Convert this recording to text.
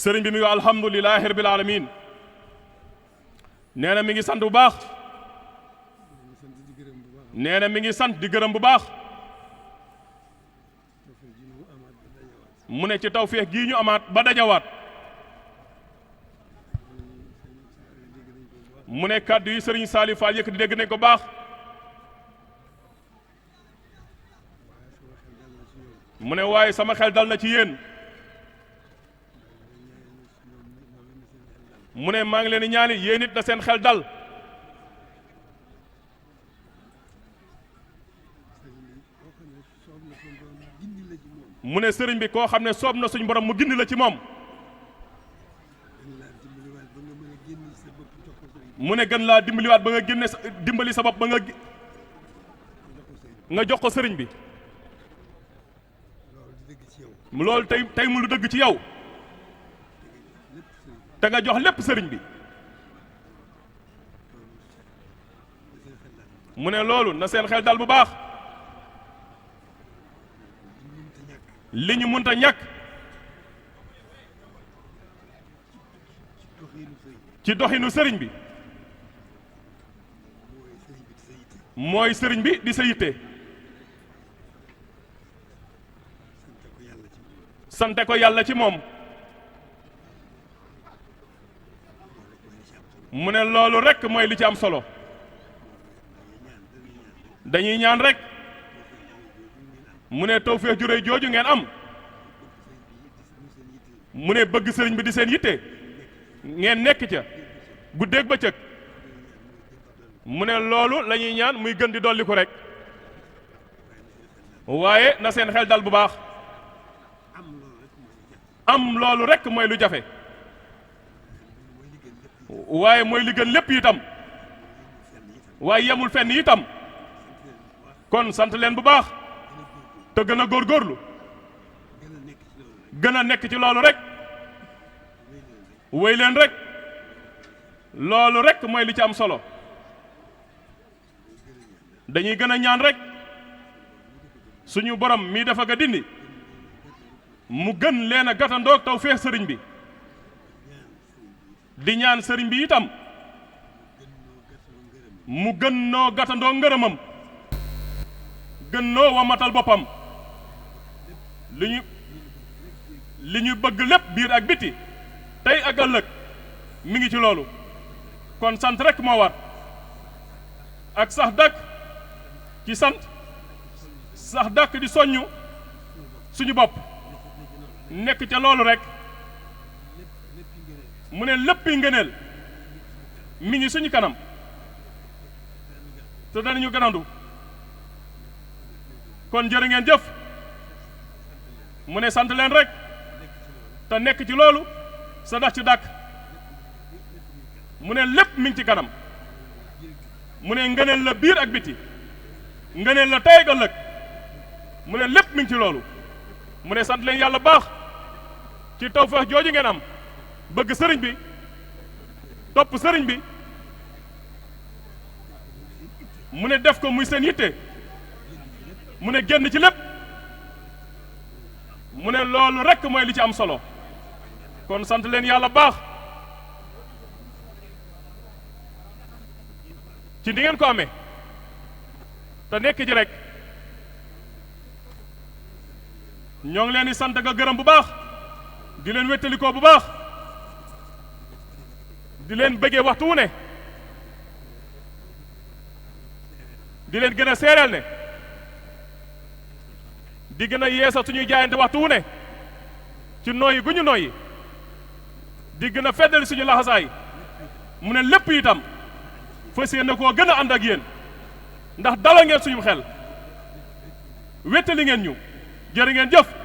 sëriñ bi mi ngi alhamdulilahi rabbil alamin nee na mi ngi sant bu baax nee na mi ngi sant di gërëm bu baax mu ne ci tawfeex gii ñu amaat ba dajawaat mu ne kàddu yi sëriñ Saliou Fall yëkkati dégg nañ ko baax mu ne waaye sama xel dal na ci yéen mu ne maa ngi leen di ñaani yéen it na seen xel dal mu ne sëriñ bi koo xam ne soob na suñ borom mu gindi la ci moom mu ne gën laa dimbaliwaat ba nga génne dimbali sa bopp ba nga jox ko sëriñ bi loolu tey mu lu dëgg ci yow te nga jox lépp sëriñ bi mu ne loolu na seen xel dal bu baax li ñu mënta ñàkk ci doxinu sëriñ bi mooy sëriñ bi di sa yitte sante ko yàlla ci moom mu ne loolu rekk mooy li ci am solo dañuy ñaan rekk mu ne tawfeex ju réy jooju ngeen am mu ne bëgg sëriñ bi di seen yitte ngeen nekk ca guddeeg bëccëg mu ne loolu la ñuy ñaan muy gën di dolli ko rek waaye na seen xel dal bu baax am loolu rekk mooy lu jafe waaye mooy li gën lépp itam waaye yemul fenn itam kon sant leen bu baax te gën a góorgóorlu gën a nekk ci loolu rek wéy leen rek loolu rek mooy li ci am solo dañuy gën a ñaan rek suñu borom mii dafa ga dindi mu gën leen a gàttandoog tawfeex sëriñ bi di ñaan sëriñ bi itam mu gën noo gàttandoo ngërëmam gën noo wamatal boppam li ñu bëgg lépp biir ak biti tey ak ëllëg mi ngi ci loolu kon sant rek moo war ak sax dàkk ci sant sax dàkk di soññu suñu bopp nekk ca loolu rek mu ne léppi ngëneel mi ngi suñu kanam te danañu gënandu kon jërë ngeen jëf mu ne sant leen rek te nekk ci loolu sa dax ci dàkk mu ne lépp mi ngi ci kanam mu ne ngëneel la biir ak biti ngëneel la tey ak ëllëg mu ne lépp mi ngi ci loolu mu ne sant leen yàlla baax ci tawfeex jooju ngeen am bëgg sëriñ bi topp sëriñ bi mu ne def ko muy seen yitte mu ne génn ci lépp mu ne loolu rekk mooy li ci am solo kon sant leen yàlla baax ci di ngeen ko amee te nekk ji rek ñoo ngi leen di sant nga gërëm bu baax di leen wéttalikoo bu baax di leen bëggee waxtu wu ne di leen gën a seereel ne di gën a yeesa suñuy jaayante waxtu wu ne ci nooyi gu ñu nooyi di gën a feddali suñu laxasaay mu ne lépp itam fas yéene koo gën a ànd ak yéen ndax dala ngeen suñu xel wéttali ngeen ñu jërë ngeen jëf